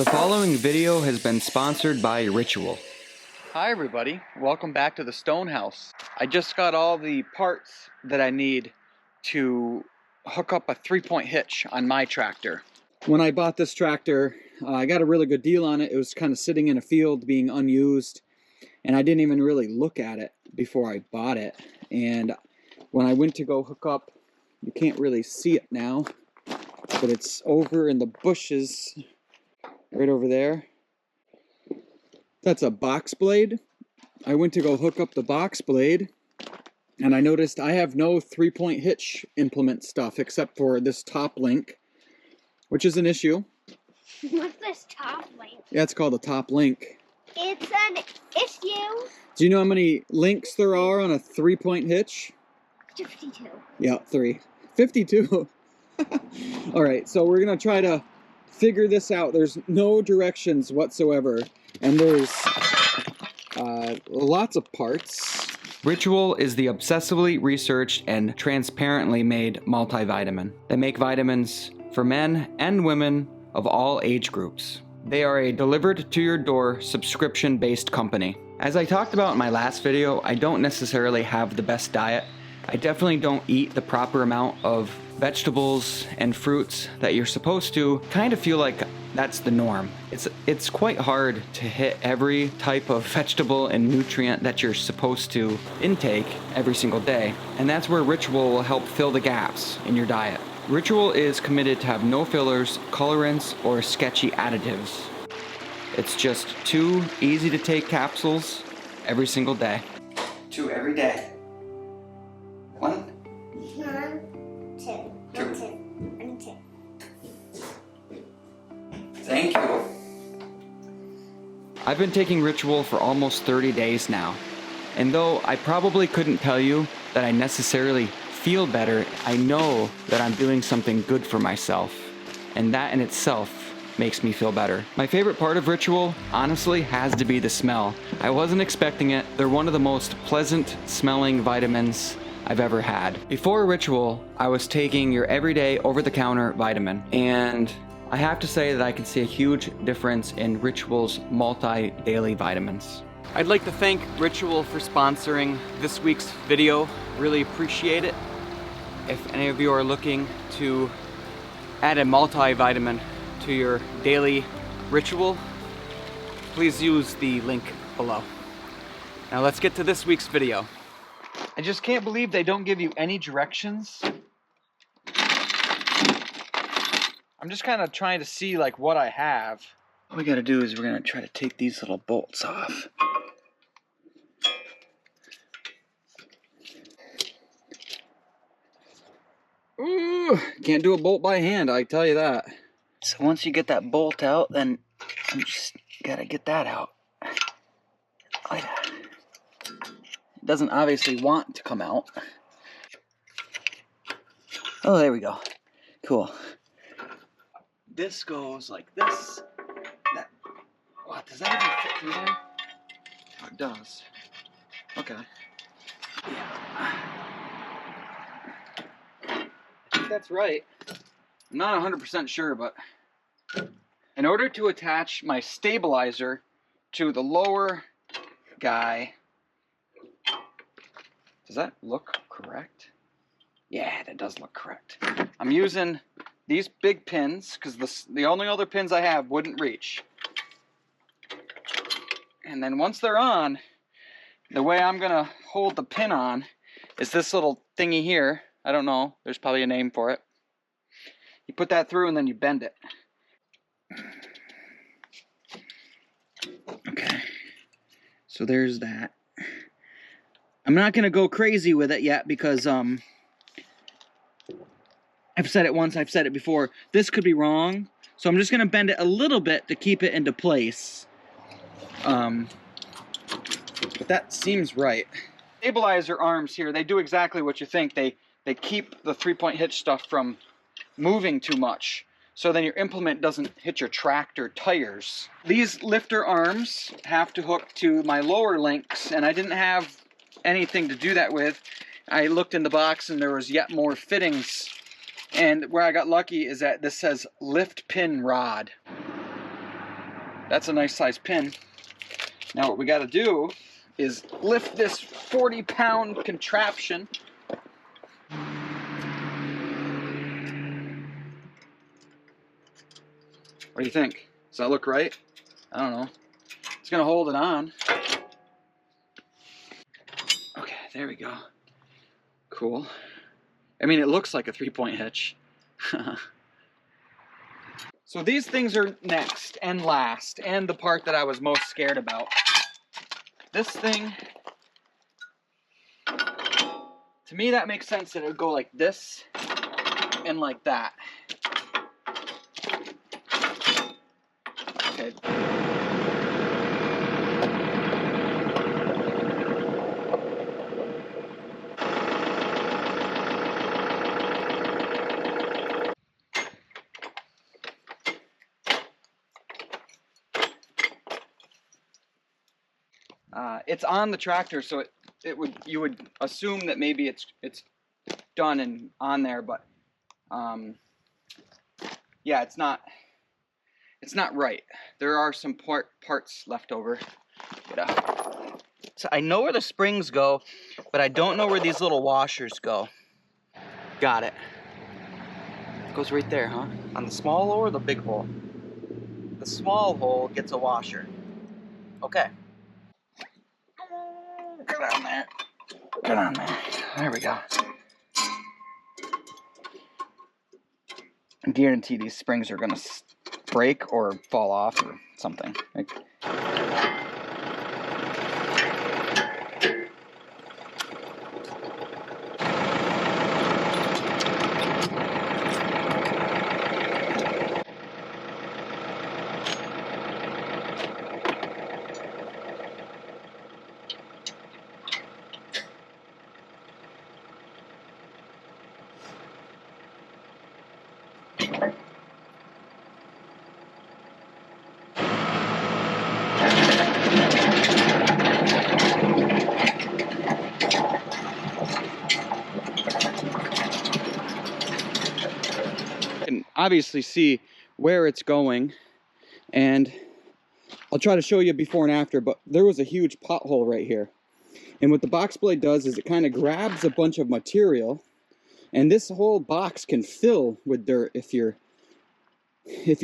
The following video has been sponsored by Ritual. Hi everybody, welcome back to the Stone House. I just got all the parts that I need to hook up a 3-point hitch on my tractor. When I bought this tractor, I got a really good deal on it. It was kind of sitting in a field being unused, and I didn't even really look at it before I bought it. And when I went to go hook up, you can't really see it now, but it's over in the bushes right over there. That's a box blade. I went to go hook up the box blade, and I noticed I have no 3-point hitch implement stuff except for this top link, which is an issue. What's this top link? Yeah, it's called a top link. It's an issue. Do you know how many links there are on a 3-point hitch? 52. Yeah, 3. 52. All right, so we're gonna try to figure this out. There's no directions whatsoever, and there's lots of parts. Ritual is the obsessively researched and transparently made multivitamin. They make vitamins for men and women of all age groups. They are a delivered to your door subscription-based company. As I talked about in my last video, I don't necessarily have the best diet. I definitely don't eat the proper amount of vegetables and fruits that you're supposed to. Kind of feel like that's the norm. It's quite hard to hit every type of vegetable and nutrient that you're supposed to intake every single day. And that's where Ritual will help fill the gaps in your diet. Ritual is committed to have no fillers, colorants, or sketchy additives. It's just 2 easy to take capsules every single day. 2 every day. 1, 1, 2. 2. 1, 2. 1, 2. Thank you. I've been taking Ritual for almost 30 days now, and though I probably couldn't tell you that I necessarily feel better, I know that I'm doing something good for myself, and that in itself makes me feel better. My favorite part of Ritual, honestly, has to be the smell. I wasn't expecting it. They're one of the most pleasant smelling vitamins I've ever had. Before Ritual, I was taking your everyday over-the-counter vitamin, and I have to say that I can see a huge difference in Ritual's multi-daily vitamins. I'd like to thank Ritual for sponsoring this week's video. Really appreciate it. If any of you are looking to add a multivitamin to your daily Ritual, please use the link below. Now let's get to this week's video. I just can't believe they don't give you any directions. I'm just kind of trying to see like what I have. What we gotta do is we're gonna try to take these little bolts off. Ooh, can't do a bolt by hand, I tell you that. So once you get that bolt out, then you just gotta get that out. Oh yeah. It doesn't obviously want to come out. Oh, there we go. Cool. This goes like this. What, does that even fit through there? Oh, it does. Okay. Yeah. I think that's right. I'm not 100% sure, but in order to attach my stabilizer to the lower guy, does that look correct? Yeah, that does look correct. I'm using these big pins because the only other pins I have wouldn't reach. And then once they're on, the way I'm gonna hold the pin on is this little thingy here. I don't know, there's probably a name for it. You put that through and then you bend it. Okay, so there's that. I'm not gonna go crazy with it yet because I've said it once, I've said it before. This could be wrong, so I'm just gonna bend it a little bit to keep it into place. But that seems right. Stabilizer arms here, they do exactly what you think. They keep the 3-point hitch stuff from moving too much, so then your implement doesn't hit your tractor tires. These lifter arms have to hook to my lower links, and I didn't have anything to do that with. I looked in the box and there was yet more fittings, and where I got lucky is that this says lift pin rod. That's a nice size pin. Now what we got to do is lift this 40-pound contraption. What do you think? Does that look right? I don't know. It's gonna hold it on. Okay, there we go. Cool. I mean, it looks like a 3-point hitch. So these things are next and last, and the part that I was most scared about. This thing, to me that makes sense that it would go like this and like that. Okay. It's on the tractor, so you would assume that maybe it's done and on there, but yeah, it's not right. There are some parts left over. So I know where the springs go, but I don't know where these little washers go. Got it. It goes right there, huh? On the small hole or the big hole? The small hole gets a washer. Okay. Get on there. Get on there. There we go. I guarantee these springs are gonna break or fall off or something. Obviously see where it's going, and I'll try to show you before and after, but there was a huge pothole right here. And what the box blade does is it kind of grabs a bunch of material, and this whole box can fill with dirt if you're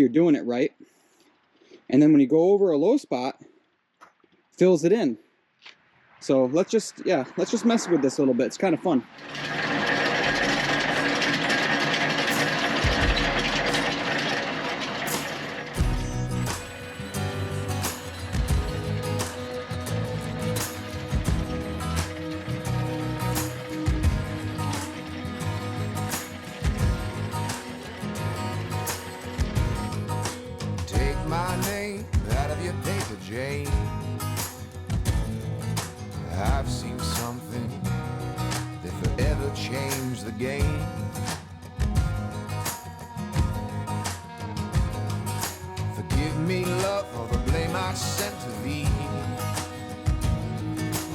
doing it right. And then when you go over a low spot, fills it in. So let's just mess with this a little bit. It's kind of fun. My name out of your paper, Jane. I've seen something that forever changed the game. Forgive me, love, for the blame I sent to thee.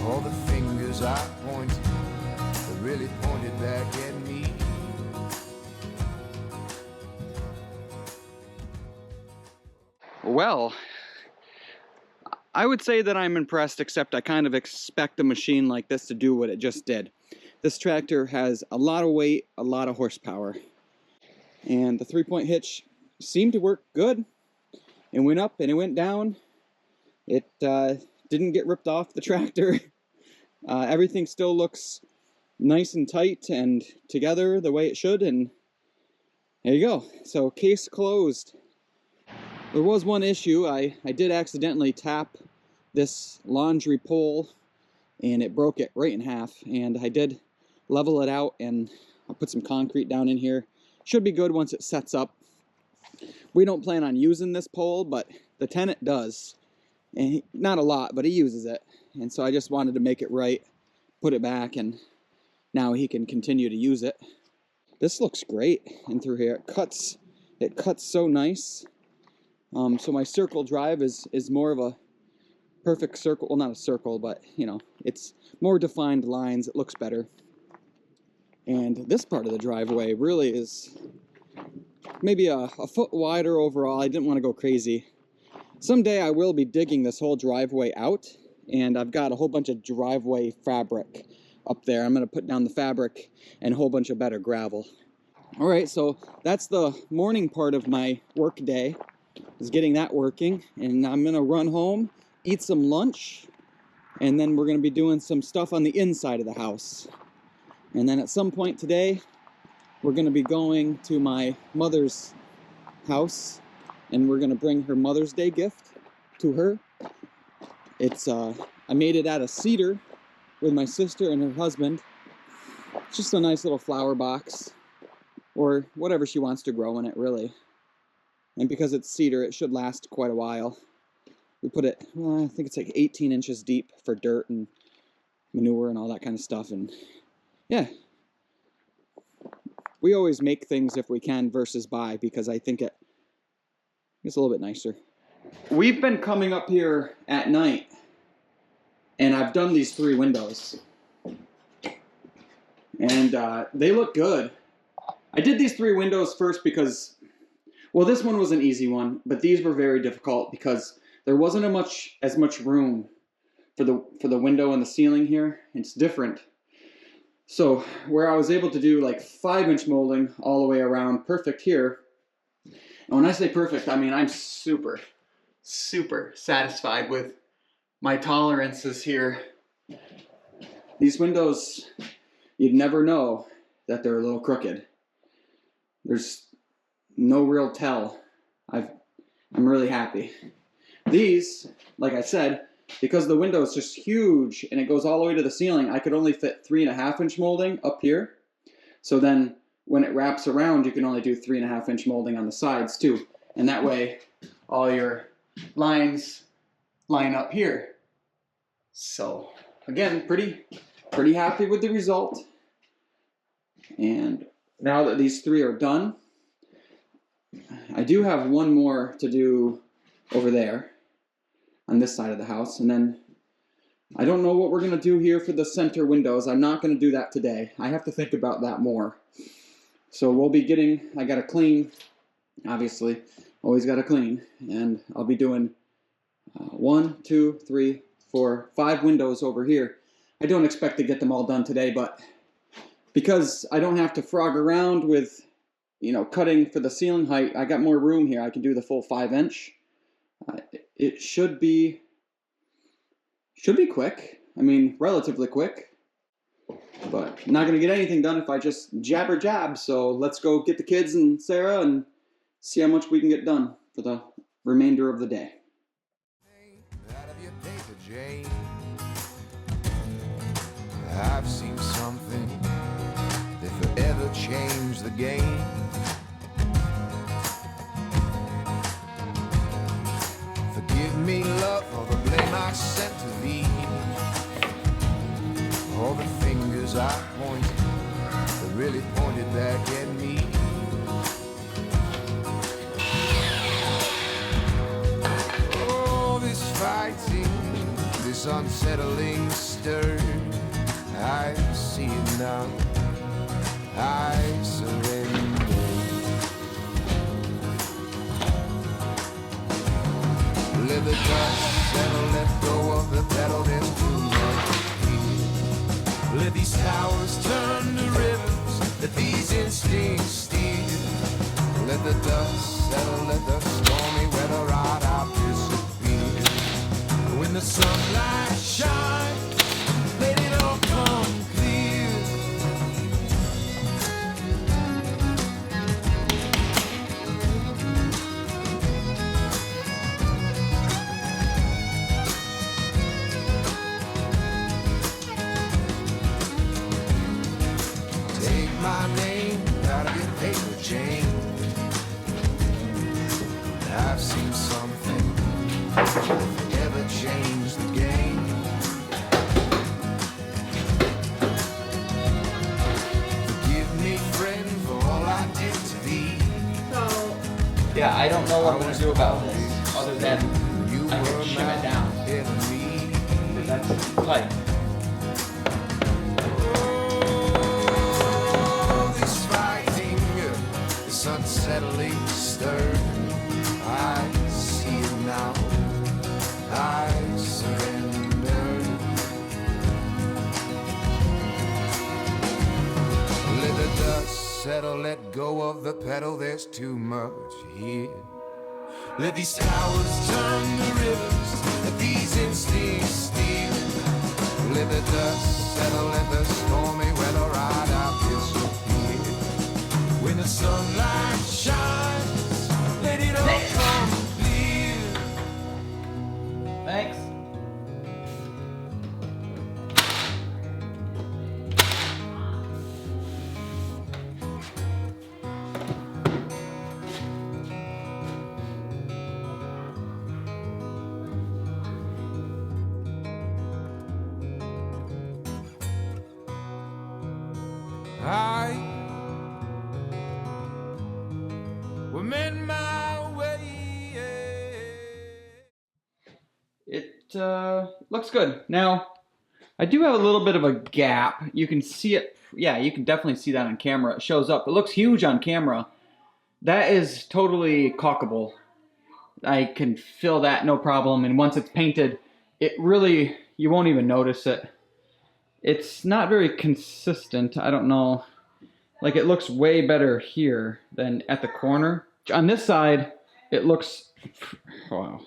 All the fingers I pointed that really pointed back at me. Well, I would say that I'm impressed, except I kind of expect a machine like this to do what it just did. This tractor has a lot of weight, a lot of horsepower, and the 3-point hitch seemed to work good. It went up and it went down. It didn't get ripped off the tractor. Everything still looks nice and tight and together the way it should, and there you go. So case closed. There was one issue. I did accidentally tap this laundry pole and it broke it right in half, and I did level it out and I'll put some concrete down in here. Should be good once it sets up. We don't plan on using this pole, but the tenant does, and not a lot, but he uses it, and so I just wanted to make it right, put it back, and now he can continue to use it. This looks great in through here. It cuts so nice. So my circle drive is more of a perfect circle. Well, not a circle, but you know, it's more defined lines. It looks better. And this part of the driveway really is maybe a foot wider overall. I didn't want to go crazy. Someday I will be digging this whole driveway out, and I've got a whole bunch of driveway fabric up there. I'm going to put down the fabric and a whole bunch of better gravel. All right, so that's the morning part of my work day, is getting that working, and I'm going to run home, eat some lunch, and then we're going to be doing some stuff on the inside of the house. And then at some point today, we're going to be going to my mother's house, and we're going to bring her Mother's Day gift to her. It's I made it out of cedar with my sister and her husband. It's just a nice little flower box, or whatever she wants to grow in it, really. And because it's cedar, it should last quite a while. We put it, well, I think it's like 18 inches deep for dirt and manure and all that kind of stuff. And yeah, we always make things if we can versus buy, because I think it's a little bit nicer. We've been coming up here at night, and I've done these 3 windows. And they look good. I did these 3 windows first because, well, this one was an easy one, but these were very difficult because there wasn't as much room for the window and the ceiling here. It's different. So where I was able to do like 5-inch molding all the way around, perfect here. And when I say perfect, I mean I'm super satisfied with my tolerances here. These windows, you'd never know that they're a little crooked. There's no real tell. I'm really happy. These, like I said, because the window is just huge and it goes all the way to the ceiling, I could only fit 3.5-inch molding up here. So then when it wraps around, you can only do 3.5-inch molding on the sides too. And that way, all your lines line up here. So again, pretty happy with the result. And now that these 3 are done, I do have one more to do over there on this side of the house. And then I don't know what we're going to do here for the center windows. I'm not going to do that today. I have to think about that more. So we'll be getting, I got to clean, obviously, always got to clean. And I'll be doing 1, 2, 3, 4, 5 windows over here. I don't expect to get them all done today, but because I don't have to frog around with, cutting for the ceiling height, I got more room here. I can do the full 5-inch. It should be quick. I mean, relatively quick. But I'm not going to get anything done if I just jab. So let's go get the kids and Sarah and see how much we can get done for the remainder of the day. Out of your paper, Jane. I've seen something that forever changed the game. Forgive me, love, for the blame I sent to thee. All the fingers I pointed that really pointed back at me. Oh, this fighting, this unsettling stir, I see it now, I surrender. Let the dust settle, let go of the pedal, there's too much here. Let these towers turn to rivers, let these instincts steer. Let the dust settle, let the stormy weather ride out disappear. When the sunlight shines, let it all come clear. Take my name out of your paper, Jane. I've seen something that ever changed the game. Forgive me, friend, for all I did to thee. Yeah, I don't know what I'm going to do about this, other than You I can were shim it my down. enemy. Because that's tight. Oh, this fighting, this unsettling stir, I see it now. settle, let go of the pedal, there's too much here. Let these towers turn to rivers, let these instincts steal. Let the dust settle, let the stormy weather ride out disappear. When the sunlight shines, let it all come clear. Thanks. I will mend my way. It looks good. Now, I do have a little bit of a gap. You can see it. Yeah, you can definitely see that on camera. It shows up. It looks huge on camera. That is totally caulkable. I can fill that no problem. And once it's painted, it really, you won't even notice it. It's not very consistent. I don't know. Like, it looks way better here than at the corner. On this side, it looks, wow.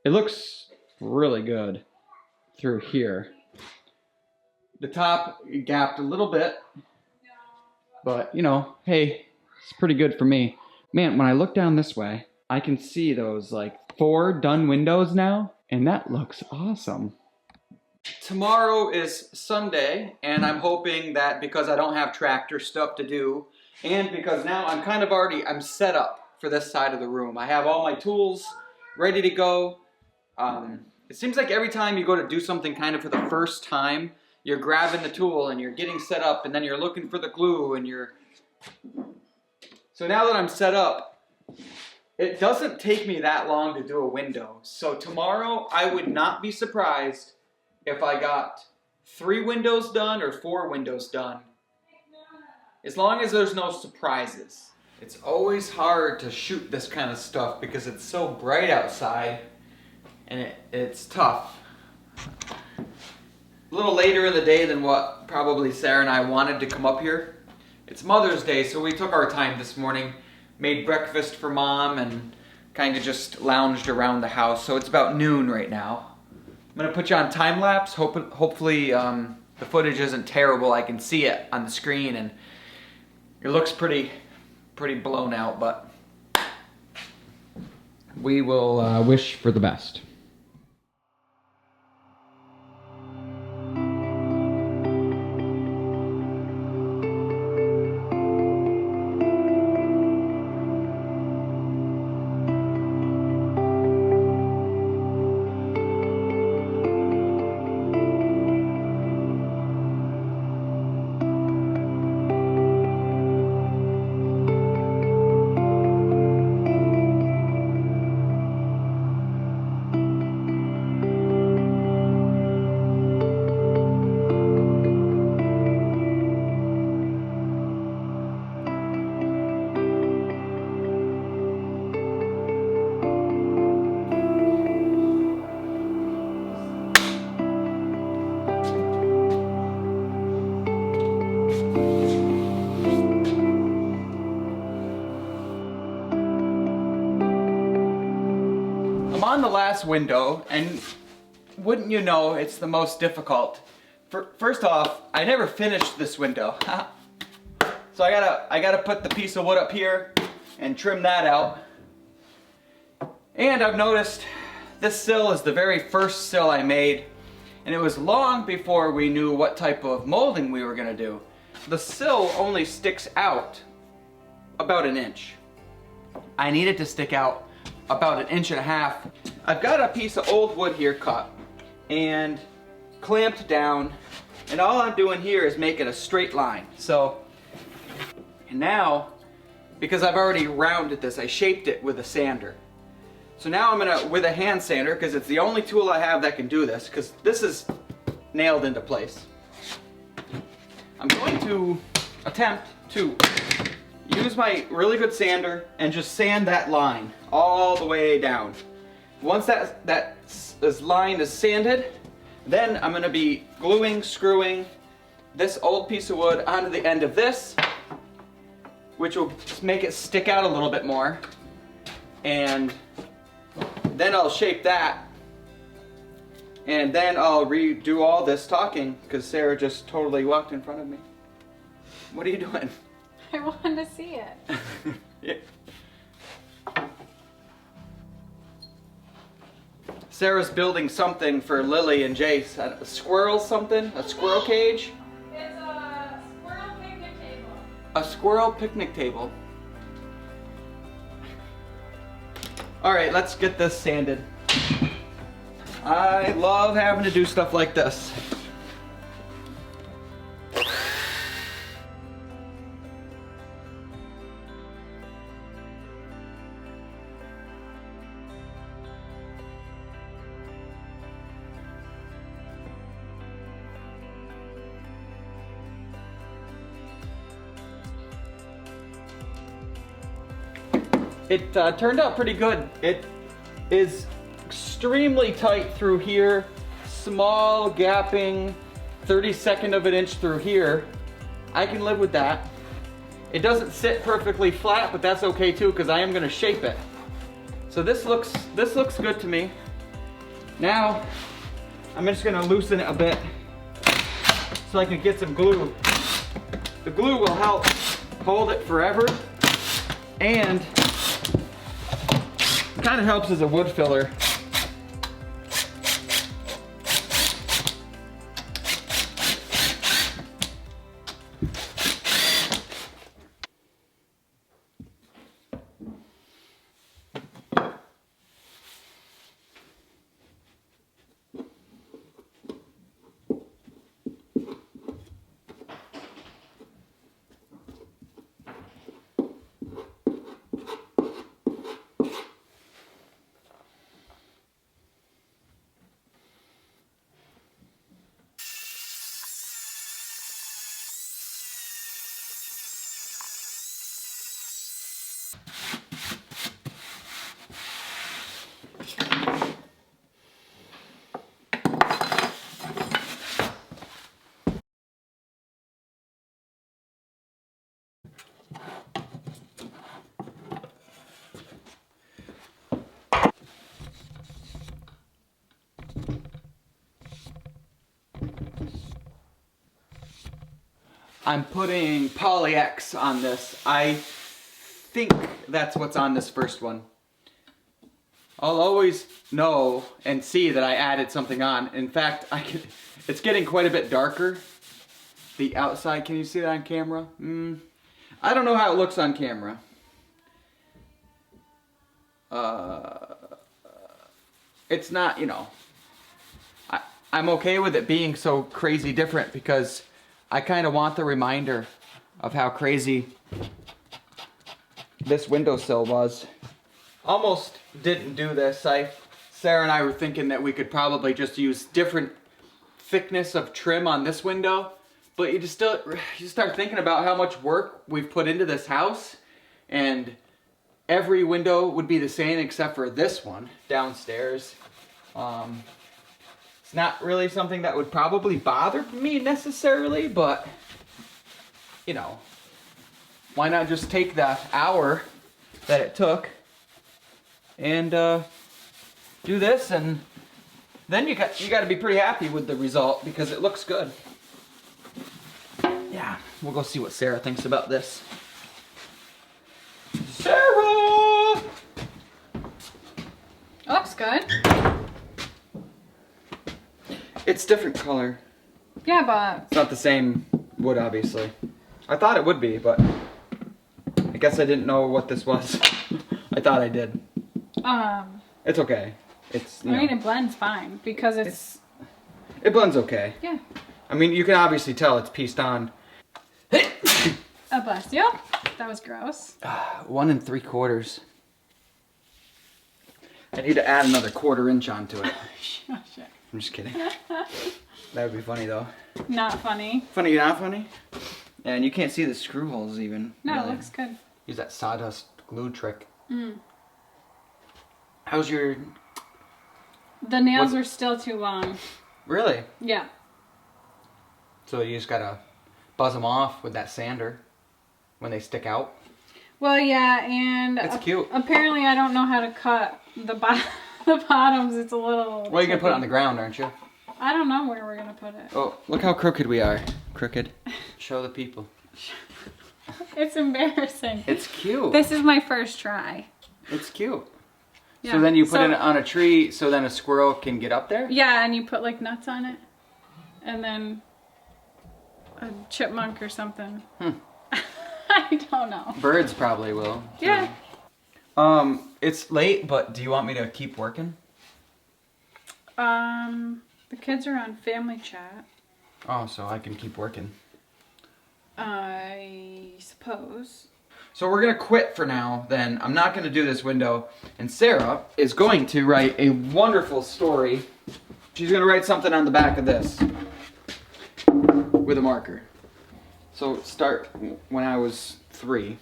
It looks really good through here. The top gapped a little bit, but you know, hey, it's pretty good for me. Man, when I look down this way, I can see those like 4 done windows now, and that looks awesome. Tomorrow is Sunday, and I'm hoping that because I don't have tractor stuff to do, and because now I'm kind of already, I'm set up for this side of the room. I have all my tools ready to go. It seems like every time you go to do something kind of for the first time, you're grabbing the tool and you're getting set up, and then you're looking for the glue, and you're... So now that I'm set up, it doesn't take me that long to do a window. So tomorrow, I would not be surprised if I got 3 windows done or 4 windows done. As long as there's no surprises. It's always hard to shoot this kind of stuff because it's so bright outside, and it's tough. A little later in the day than what probably Sarah and I wanted to come up here. It's Mother's Day, so we took our time this morning, made breakfast for Mom, and kind of just lounged around the house. So it's about noon right now. I'm gonna put you on time lapse. Hopefully the footage isn't terrible. I can see it on the screen, and it looks pretty blown out, but we will wish for the best. I'm on the last window, and wouldn't you know, it's the most difficult. First off, I never finished this window. So I gotta put the piece of wood up here and trim that out. And I've noticed this sill is the very first sill I made, and it was long before we knew what type of molding we were gonna do. The sill only sticks out about 1 inch. I need it to stick out about 1.5 inches. I've got a piece of old wood here cut and clamped down, and all I'm doing here is making a straight line. So, and now, because I've already rounded this, I shaped it with a sander. So now I'm gonna, with a hand sander, because it's the only tool I have that can do this, because this is nailed into place. I'm going to attempt to use my really good sander and just sand that line all the way down. Once this line is sanded, then I'm gonna be gluing, screwing this old piece of wood onto the end of this, which will make it stick out a little bit more. And then I'll shape that. And then I'll redo all this talking because Sarah just totally walked in front of me. What are you doing? I wanted to see it. Yeah. Sarah's building something for Lily and Jace. A squirrel something? A squirrel cage? It's a squirrel picnic table. A squirrel picnic table. Alright, let's get this sanded. I love having to do stuff like this. It turned out pretty good. It is extremely tight through here, small gapping, 32nd of an inch through here. I can live with that. It doesn't sit perfectly flat, but that's okay too, because I am gonna shape it. So this looks good to me. Now, I'm just gonna loosen it a bit so I can get some glue. The glue will help hold it forever, and kind of helps as a wood filler. I'm putting Poly-X on this. I think that's what's on this first one. I'll always know and see that I added something on. In fact, it's getting quite a bit darker. The outside, can you see that on camera? I don't know how it looks on camera. It's not, you know, I'm okay with it being so crazy different because I kind of want the reminder of how crazy this windowsill was. Almost didn't do this. Sarah and I were thinking that we could probably just use different thickness of trim on this window, but you start thinking about how much work we've put into this house, and every window would be the same except for this one downstairs. It's not really something that would probably bother me necessarily, but, you know, why not just take the hour that it took and do this, and then you got to be pretty happy with the result because it looks good. Yeah, we'll go see what Sarah thinks about this. Sarah! Looks good. It's different color. Yeah, but It's not the same wood, obviously. I thought it would be, but I guess I didn't know what this was. I thought I did. It's okay. It's, I mean, it blends fine because it blends okay. Yeah. I mean, you can obviously tell it's pieced on. Oh, bless you. That was gross. 1 3/4. I need to add another 1/4 inch onto it. Oh, shit. I'm just kidding. That would be funny though. Not funny. Funny, not funny? Yeah, and you can't see the screw holes even. No, really. it looks good. Use that sawdust glue trick. How's your... The nails are still too long. Really? Yeah. So you just gotta buzz them off with that sander when they stick out? Well, yeah, and It's cute. Apparently, I don't know how to cut the the bottoms. It's a little. Well, you're gonna put it on the ground, aren't you? I don't know where we're gonna put it. Oh, look how crooked we are. Crooked. Show the people. It's embarrassing. It's cute. This is my first try. It's cute. Yeah. So then you put it on a tree so then a squirrel can get up there? Yeah, and you put like nuts on it. And then a chipmunk or something. I don't know. Birds probably will. Too. Yeah. It's late, but do you want me to keep working? The kids are on family chat. Oh, so I can keep working. I suppose. So we're gonna quit for now, then. I'm not gonna do this window. And Sarah is going to write a wonderful story. She's gonna write something on the back of this with a marker. So start when I was 3.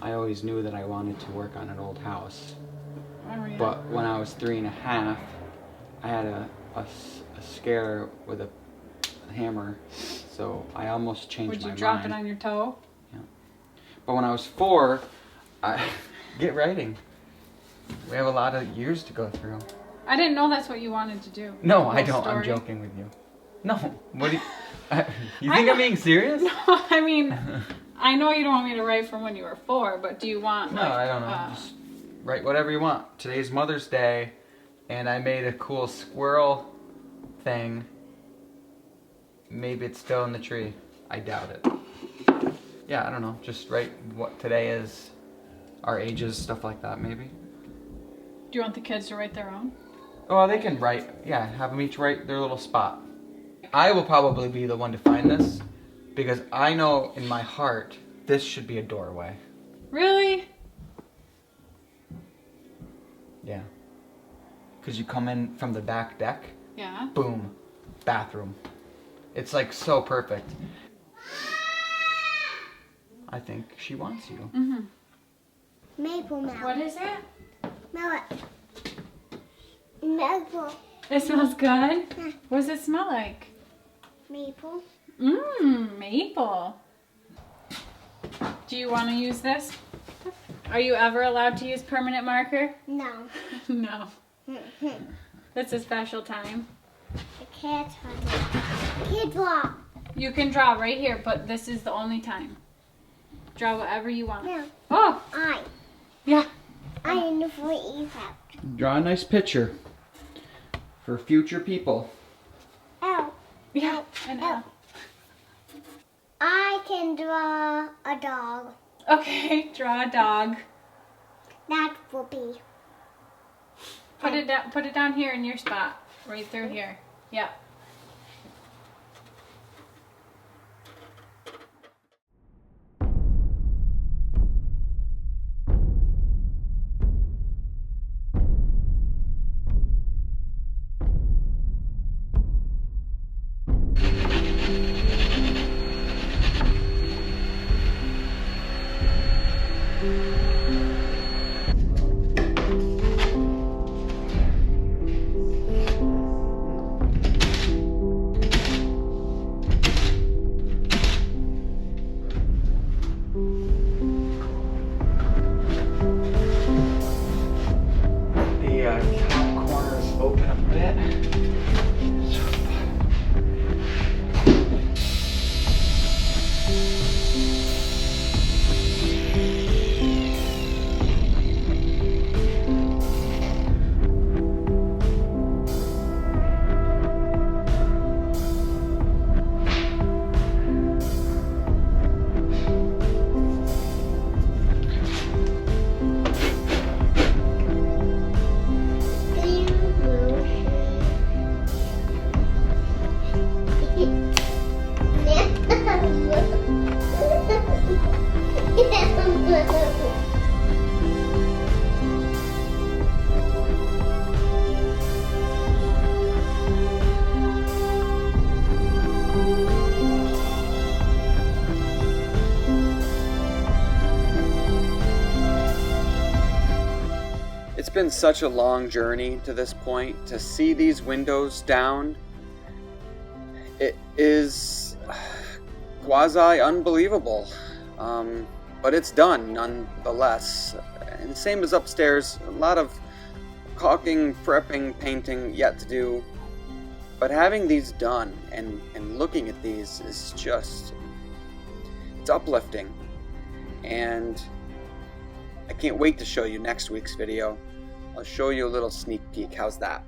I always knew that I wanted to work on an old house. Oh, yeah. But when I was 3.5, I had a scare with a hammer, so I almost changed my mind. Would you drop it on your toe? Yeah. But when I was 4, get writing. We have a lot of years to go through. I didn't know that's what you wanted to do. No, I Whole don't. I'm story. joking with you. No. What do you... you think I'm being serious? No, I mean, I know you don't want me to write from when you were 4, but do you want No, like, I don't know. Just write whatever you want. Today's Mother's Day, and I made a cool squirrel thing. Maybe it's still in the tree. I doubt it. Yeah, I don't know. Just write what today is, our ages, stuff like that, maybe. Do you want the kids to write their own? Oh, they can write. Yeah, have them each write their little spot. I will probably be the one to find this, because I know in my heart this should be a doorway. Really? Yeah. Because you come in from the back deck, Yeah. boom, bathroom. It's like so perfect. I think she wants you. Mm-hmm. Maple What melon. is it? Melon. Maple. It smells good? Yeah. What does it smell like? Maple. Mmm, maple. Do you want to use this? Are you ever allowed to use permanent marker? No. No. It's a special time. The cat hunter. Kid draw. You can draw right here, but this is the only time. Draw whatever you want. No. Oh, I. yeah. I am the free out. Draw a nice picture for future people. L. Yeah, and L. I can draw a dog. Okay, draw a dog. That will be. Put it down here in your spot. Right through here. Yeah. The top corner is open a bit. It's been such a long journey to this point. To see these windows down, it is quasi unbelievable. but it's done nonetheless. And same as upstairs, a lot of caulking, prepping, painting yet to do. But having these done and looking at these is just, it's uplifting. And I can't wait to show you next week's video. I'll show you a little sneak peek. How's that?